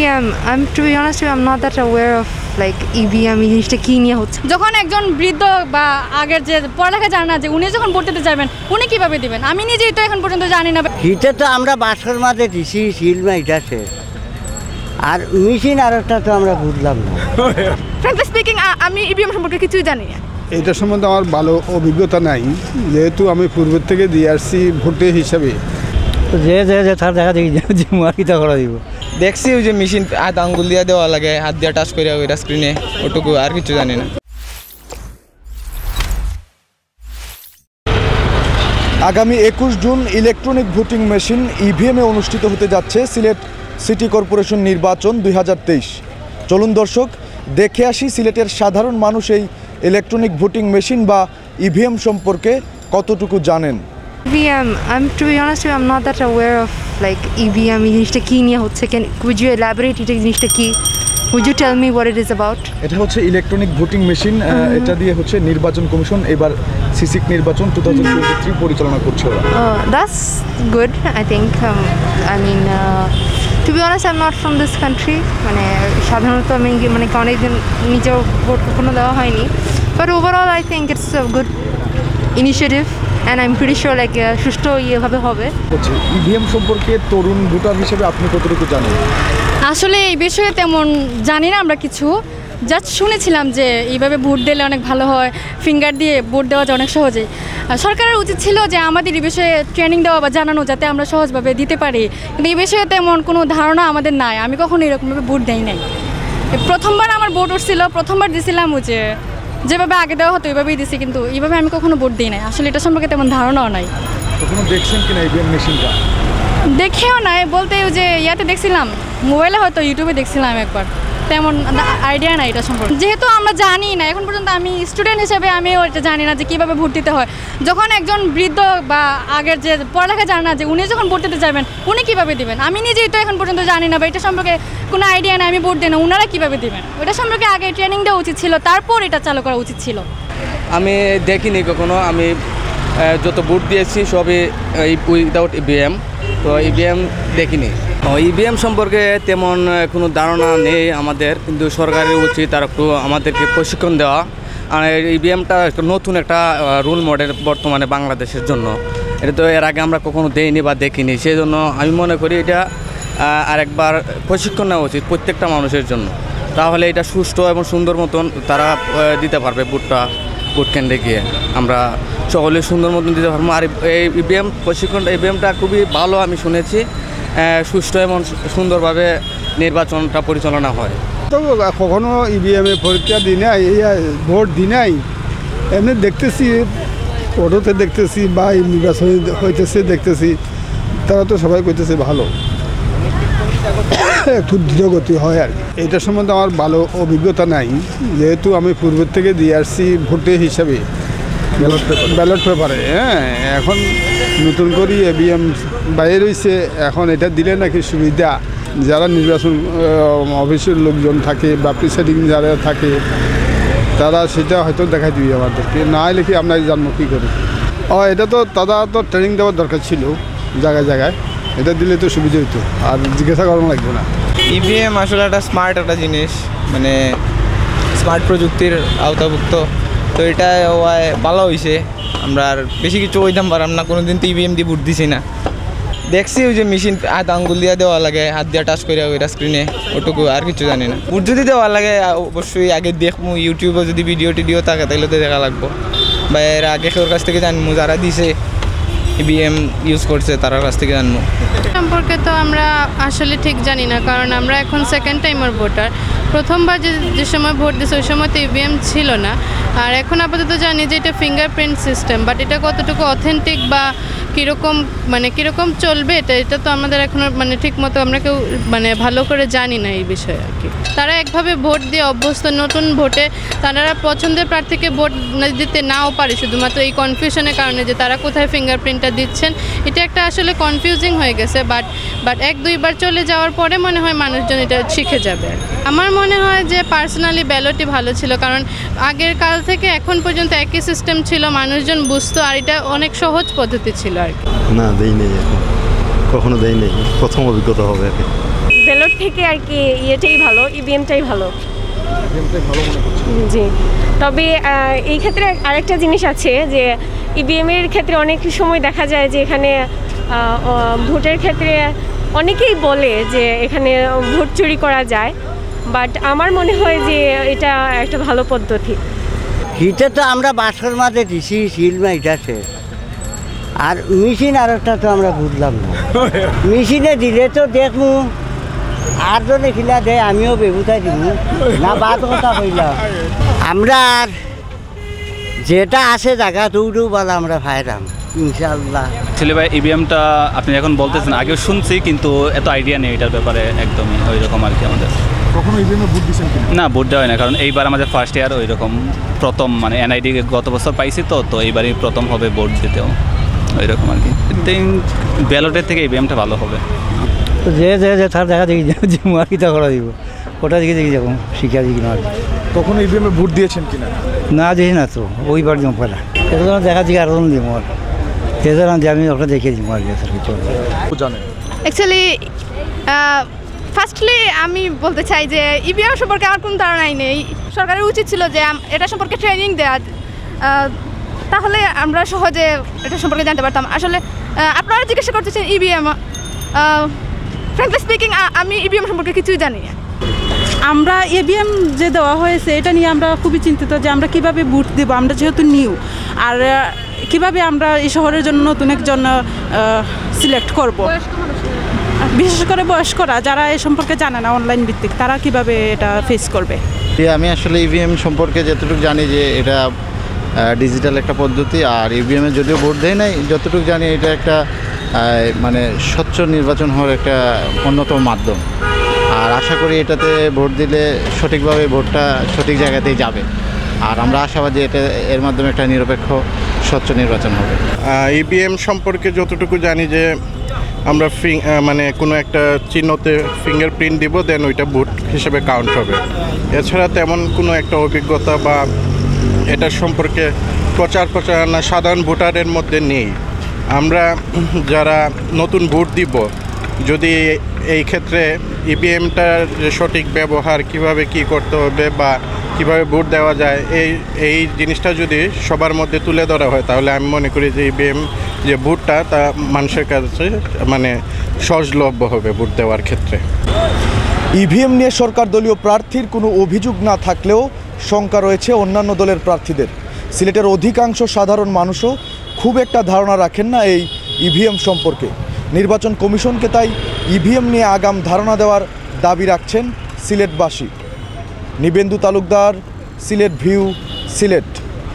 I'm to be honest with you, I'm not that aware of like EVM জিনিসটা কি নিয়ে হচ্ছে। যখন একজন বৃদ্ধ বা আগের যে পড়ালেখা জানা যে উনি যখন ভোট দিতে যাবেন উনি কিভাবে দিবেন আমি নিজেই তো এখন পর্যন্ত জানি না। হিটে তো আমরা বাসের মাঝে দিছি সিলমা এটা শেষ আর মেশিন আর একটা তো আমরা বুঝলাম না। ফ্র্যাঙ্কলি স্পিকিং আমি ইভিএম সম্পর্কে কিছুই জানি না। এটা সম্বন্ধে আমার ভালো অভিজ্ঞতা নাই, যেহেতু আমি পূর্বের থেকে দিয়ে আসছি ভোটে হিসাবে। যে যে যে তার দেখা দেখি যে মার্কিটা করা দিব দেখছি ওই যে মেশিন হাত আঙ্গুল দিয়ে দেওয়া লাগে, হাত দিয়ে টাচ করে ওইটা স্ক্রিনে, ওটুকু আর কিছু জানি না। আগামী 21 জুন ইলেকট্রনিক ভোটিং মেশিন ইভিএমে অনুষ্ঠিত হতে যাচ্ছে সিলেট সিটি কর্পোরেশন নির্বাচন 2023। চলুন দর্শক দেখে আসি সিলেটের সাধারণ মানুষ এই ইলেকট্রনিক ভোটিং মেশিন বা ইভিএম সম্পর্কে কতটুকু জানেন। EVM, to be honest with you, I'm not that aware of like EVM জিনিসটা কি নিয়ে হচ্ছে। Could you elaborate এটা জিনিসটা কি? Would you tell me what it is about? এটা হচ্ছে ইলেকট্রনিক ভোটিং মেশিন। এটা দিয়ে হচ্ছে নির্বাচন কমিশন এবার সিসিক নির্বাচন 2023 পরিচালনা করছে ওরা। That's good, I think. I mean, to be honest, I'm not from this country. মানে সাধারণত আমি মানে অনেকদিন নিজেও ভোট কখনো দেওয়া হয়নি, but overall I think it's a good initiative and I'm pretty sure like সুষ্ঠু ইয়েভাবে হবে। ইভিএম সম্পর্কে তরুণ ভোটার হিসেবে আপনি কতটুকু জানেন? আসলে এই বিষয়ে তেমন জানি না আমরা কিছু, জাস্ট শুনেছিলাম যে এইভাবে ভোট দিলে অনেক ভালো হয়, ফিঙ্গার দিয়ে ভোট দেওয়া যায় অনেক সহজেই। সরকারের উচিত ছিল যে আমাদের এই বিষয়ে ট্রেনিং দেওয়া বা জানানো যাতে আমরা সহজভাবে দিতে পারি, কিন্তু এই বিষয়ে তেমন কোনো ধারণা আমাদের নাই। আমি কখনো এরকমভাবে ভোট দেই নাই। প্রথমবার আমার ভোট উঠছিল, প্রথমবার দিয়েছিলাম যে যেভাবে আগে দেওয়া হতো ওইভাবেই দিছি, কিন্তু এইভাবে আমি কখনো ভোট দিই নাই। আসলে এটা সম্পর্কে তেমন ধারণাও নাই। কখনো দেখছেন কিনা ইভিএম মেশিনটা? দেখেও নাই বলতে ওই যে ইয়াতে দেখছিলাম, মোবাইলে হয়তো ইউটিউবে দেখছিলাম একবার, তেমন আইডিয়া নাই এটা সম্পর্কে। যেহেতু আমরা জানি না এখন পর্যন্ত, আমি স্টুডেন্ট হিসেবে আমিও এটা জানি না যে কীভাবে ভোট দিতে হয়। যখন একজন বৃদ্ধ বা আগের যে পড়ালেখা জানা যে উনি যখন ভোট দিতে যাবেন উনি কীভাবে দিবেন আমি নিজেই তো এখন পর্যন্ত জানি না, বা এটা সম্পর্কে কোনো আইডিয়া নেই। আমি ভোট দিই না, ওনারা কীভাবে দেবেন ওটা সম্পর্কে আগে ট্রেনিং দেওয়া উচিত ছিল, তারপর এটা চালু করা উচিত ছিল। আমি দেখিনি কখনো, আমি যত ভোট দিয়েছি সবই উইদাউট ইভিএম, তো ইভিএম দেখিনি। ইভিএম সম্পর্কে তেমন কোনো ধারণা নেই আমাদের, কিন্তু সরকারের উচিত আর একটু আমাদেরকে প্রশিক্ষণ দেওয়া। আর ইভিএমটা একটা নতুন একটা রুল মডেল বর্তমানে বাংলাদেশের জন্য, এটা তো এর আগে আমরা কখনো দেইনি বা দেখিনি। সেই জন্য আমি মনে করি এটা আরেকবার প্রশিক্ষণ নেওয়া উচিত প্রত্যেকটা মানুষের জন্য, তাহলে এটা সুষ্ঠু এবং সুন্দর মতন তারা দিতে পারবে ভোটটা। ভোট কেন্দ্রে গিয়ে আমরা সকলে সুন্দর মতন দিতে পারবো। আর এই ইভিএম প্রশিক্ষণটা ইভিএমটা খুবই ভালো, আমি শুনেছি সুষ্ঠু এবং সুন্দরভাবে নির্বাচনটা পরিচালনা হয়। তো কখনো ইভিএমে পরীক্ষা দিই নাই, ভোট দিই নাই, এমনি দেখতেছি ফটোতে দেখতেছি বা নির্বাচন হইতেছে দেখতেছি, তারা তো সবাই কইতেছে ভালো, একটু ধীরগতি হয় আর কি। এটা সম্বন্ধে আমার ভালো অভিজ্ঞতা নাই, যেহেতু আমি পূর্বের থেকে দিয়ে আসছি ভোটে হিসাবে ব্যালট পেপারে। হ্যাঁ, এখন নতুন করে ইভিএম বাইরে রয়েছে, এখন এটা দিলে নাকি সুবিধা, যারা নির্বাচন অফিসের লোকজন থাকে বা প্রিসাইডিং যারা থাকে তারা সেটা হয়তো দেখাই দিবি আমাদেরকে, না হলে কি আমরা জানবো কী করি। এটা তো তারা তো ট্রেনিং দেওয়ার দরকার ছিল জায়গায় জায়গায়, এটা দিলে তো সুবিধা হইতো, আর জিজ্ঞাসা করানো লাগবে না। ইভিএম আসলে একটা স্মার্ট একটা জিনিস, মানে স্মার্ট প্রযুক্তির আওতাভুক্ত, তো এটা ভালো হয়েছে। আমরা আর বেশি কিছু ওইদাম পারাম না, কোনো দিন তো ইভিএম দিয়ে ভোট দিছি না। দেখছি ওই যে মেশিন হাত আঙ্গুল দিয়ে দেওয়া লাগে, হাত দিয়ে টাচ করে ওইটা স্ক্রিনে, ওটুকু আর কিছু জানি না। ভোট যদি দেওয়া লাগে অবশ্যই আগে দেখবো, ইউটিউবে যদি ভিডিও টিডিও থাকে তাহলে তো দেখা লাগবো, বা এর আগে ওর কাছ থেকে জানবো যারা দিছে ইভিএম ইউজ করছে তার কাছ থেকে জানবো। সম্পর্কে তো আমরা আসলে ঠিক জানি না, কারণ আমরা এখন সেকেন্ড টাইমার ভোটার। প্রথমবার যে সময় ভোট দিচ্ছে ওই সময় তো ইভিএম ছিল না, আর এখন আপাতত জানি যে এটা ফিঙ্গারপ্রিন্ট সিস্টেম, বাট এটা কতটুকু অথেন্টিক বা কীরকম চলবে এটা তো আমাদের এখনও ঠিক মতো আমরা কেউ ভালো করে জানি না এই বিষয়ে আর কি। তারা একভাবে ভোট দিয়ে অভ্যস্ত, নতুন ভোটে তারা পছন্দের প্রার্থীকে ভোট দিতে নাও পারে শুধুমাত্র এই কনফিউশনের কারণে যে তারা কোথায় ফিঙ্গারপ্রিন্টটা দিচ্ছেন। এটা একটা আসলে কনফিউজিং হয়ে গেছে, বাট 1-2 বার চলে যাওয়ার পরে মনে হয় মানুষজন এটা শিখে যাবে আর কি। আমার মনে হয় যে পার্সোনালি ব্যালটই ভালো ছিল, কারণ আগের কাল থেকে এখন পর্যন্ত একই সিস্টেম ছিল, মানুষজন বুঝতো, আর এটা অনেক সহজ পদ্ধতি ছিল আর কি। না, দেই নেই, এখন কখনো দেই নেই, প্রথম অভিজ্ঞতা হবে আর কি। ব্যালট থেকে আর কি ইয়েটাই ভালো, ইভিএমটাই ভালো। জি, তবে এই ক্ষেত্রে আরেকটা জিনিস আছে যে ইভিএমের ক্ষেত্রে অনেক সময় দেখা যায় যে এখানে ভোটের ক্ষেত্রে অনেকেই বলে যে এখানে ভোট চুরি করা যায়, বাট আমার মনে হয় যে এটা একটা ভালো পদ্ধতি। হিটে তো আমরা বাসর মাঝে দিছি, শিল মাইটাছে, আর মেশিন আর একটা তো আমরা বুঝলাম না। মেশিনে দিলে তো দেখবো আর জনে খিলা দেয়, আমিও বেগুতাই দিব না, বাদ কথা হইলাম। আমরা আর যেটা আছে জায়গা দৌড়ু বলা আমরা ফায়রাম ইনশাল্লাহ। ছেলে ভাই ইভিএমটা আপনি এখন বলতেছেন, আগেও শুনছি কিন্তু এত আইডিয়া নেই এটার ব্যাপারে, একদমই ওই রকম আর কি। আমাদের কখনো ইভিএমে ভোট দিয়েছেন কিনা? না, ভোট দেওয়া হয় না, কারণ এইবার আমাদের ফার্স্ট ইয়ার ওই রকম প্রথম, মানে এনআইডি গত বছর পাইছি তো এইবারই প্রথম হবে ভোট দিতেও ওই রকম আর কি। ব্যালটের থেকে ইভিএমটা ভালো হবে। যে যে যে তার দেখা দেখি আর কিতা করা দিব, ওটা দিকে দেখি যাবো শিখা দিকে না। কখনো ইভিএমে ভোট দিয়েছেন কিনা? না দেখি না তো, ওইবার দিব পড়া এটা দেখা দিকে আরো দিব আর তেজার যে আমি ওটা দেখে দিব আর কিছু জানেন। অ্যাকচুয়ালি ফার্স্টলি আমি বলতে চাই যে ইভিএম সম্পর্কে আমার কোনো ধারণাই নেই। সরকারের উচিত ছিল যে এটা সম্পর্কে ট্রেনিং দেওয়া, তাহলে আমরা সহজে এটা সম্পর্কে জানতে পারতাম। আসলে আপনারা জিজ্ঞাসা করতেছেন ইভিএম, ফ্র্যাঙ্কলি স্পিকিং আমি ইভিএম সম্পর্কে কিছুই জানি না। আমরা ইভিএম যে দেওয়া হয়েছে এটা নিয়ে আমরা খুবই চিন্তিত যে আমরা কিভাবে ভোট দেব, আমরা যেহেতু নিউ, আর কিভাবে আমরা এই শহরের জন্য নতুন একজন সিলেক্ট করব, বিশেষ করে বয়স্করা যারা এ সম্পর্কে জানে না অনলাইন ভিত্তিক, তারা কিভাবে এটা ফেস করবে। আমি আসলে ইভিএম সম্পর্কে যতটুকু জানি যে এটা ডিজিটাল একটা পদ্ধতি, আর ইভিএমে যদিও ভোট দেয় নাই, যতটুকু জানি এটা একটা মানে স্বচ্ছ নির্বাচন হওয়ার একটা অন্যতম মাধ্যম। আর আশা করি এটাতে ভোট দিলে সঠিকভাবে ভোটটা সঠিক জায়গাতেই যাবে, আর আমরা আশাবাদী এটা এর মাধ্যমে একটা নিরপেক্ষ স্বচ্ছ নির্বাচন হবে। ইভিএম সম্পর্কে যতটুকু জানি যে আমরা মানে কোনো একটা চিহ্নতে ফিঙ্গারপ্রিন্ট দিব, দেন ওইটা ভোট হিসেবে কাউন্ট হবে। এছাড়া তেমন কোনো একটা অভিজ্ঞতা বা এটার সম্পর্কে প্রচার প্রচারণা সাধারণ ভোটারের মধ্যে নেই। আমরা যারা নতুন ভোট দিব, যদি এই ক্ষেত্রে ইভিএমটার সঠিক ব্যবহার কিভাবে কি করতে হবে বা কিভাবে ভোট দেওয়া যায়, এই জিনিসটা যদি সবার মধ্যে তুলে ধরা হয়, তাহলে আমি মনে করি যে ইভিএম যে ভোটটা তা মানুষের কাছে মানে সহজলভ্য হবে ভোট দেওয়ার ক্ষেত্রে। ইভিএম নিয়ে সরকার দলীয় প্রার্থীর কোনো অভিযোগ না থাকলেও শঙ্কা রয়েছে অন্যান্য দলের প্রার্থীদের। সিলেটের অধিকাংশ সাধারণ মানুষও খুব একটা ধারণা রাখেন না এই ইভিএম সম্পর্কে। নির্বাচন কমিশনকে তাই ইভিএম নিয়ে আগাম ধারণা দেওয়ার দাবি রাখছেন সিলেটবাসী। নিবেন্দু তালুকদার, সিলেট ভিউ, সিলেট।